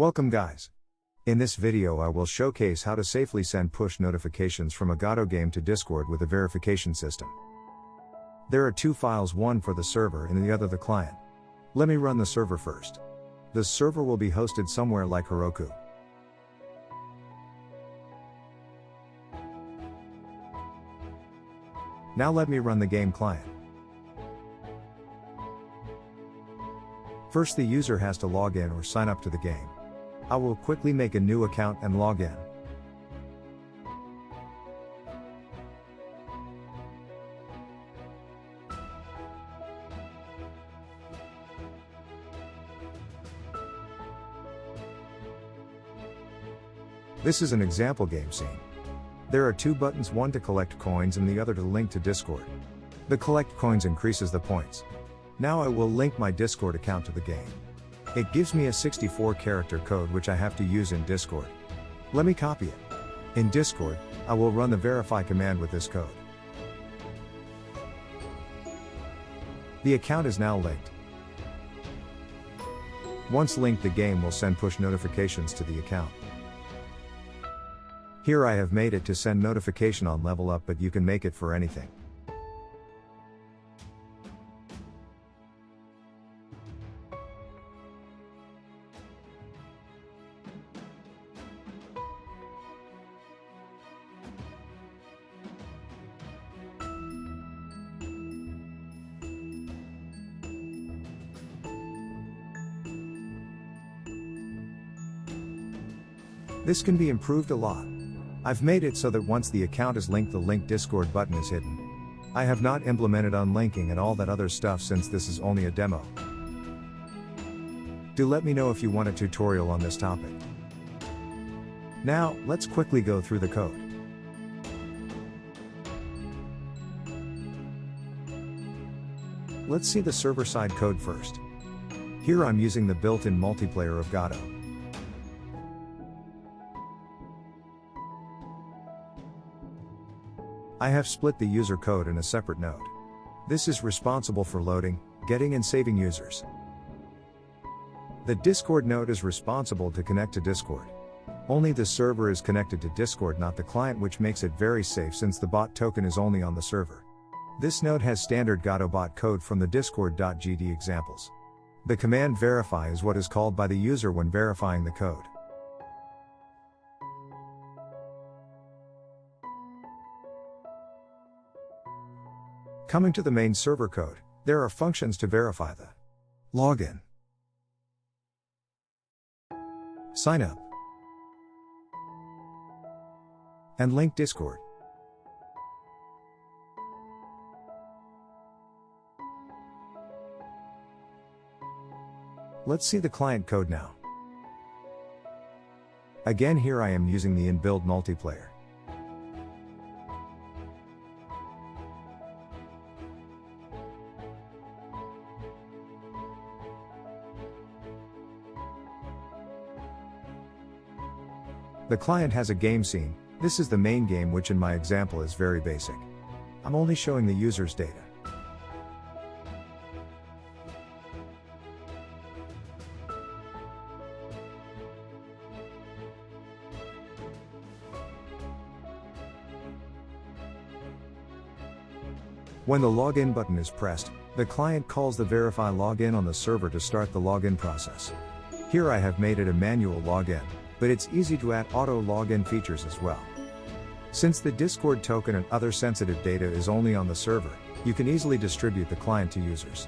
Welcome guys. In this video I will showcase how to safely send push notifications from a Godot game to Discord with a verification system. There are two files, one for the server and the other the client. Let me run the server first. The server will be hosted somewhere like Heroku. Now let me run the game client. First the user has to log in or sign up to the game. I will quickly make a new account and log in. This is an example game scene. There are two buttons, one to collect coins and the other to link to Discord. The collect coins increases the points. Now I will link my Discord account to the game. It gives me a 64-character code which I have to use in Discord. Let me copy it. In Discord, I will run the verify command with this code. The account is now linked. Once linked, the game will send push notifications to the account. Here I have made it to send notification on level up, but you can make it for anything. This can be improved a lot. I've made it so that once the account is linked, the link Discord button is hidden. I have not implemented unlinking and all that other stuff since this is only a demo. Do let me know if you want a tutorial on this topic. Now, let's quickly go through the code. Let's see the server-side code first. Here I'm using the built-in multiplayer of Godot. I have split the user code in a separate node. This is responsible for loading, getting and saving users. The Discord node is responsible to connect to Discord. Only the server is connected to Discord, not the client, which makes it very safe since the bot token is only on the server. This node has standard Godot bot code from the discord.gd examples. The command verify is what is called by the user when verifying the code. Coming to the main server code, there are functions to verify the login, sign up, and link Discord. Let's see the client code now. Again, here I am using the inbuilt multiplayer. The client has a game scene. This is the main game, which in my example is very basic. I'm only showing the user's data. When the login button is pressed, the client calls the verify login on the server to start the login process. Here I have made it a manual login, but it's easy to add auto login features as well. Since the Discord token and other sensitive data is only on the server, you can easily distribute the client to users.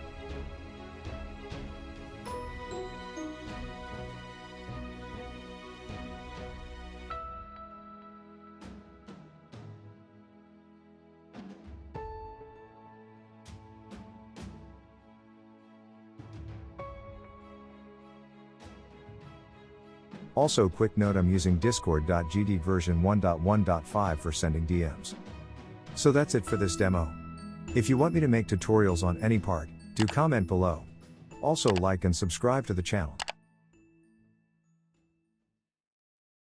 Also, quick note, I'm using discord.gd version 1.1.5 for sending DMs. So that's it for this demo. If you want me to make tutorials on any part, do comment below. Also like and subscribe to the channel.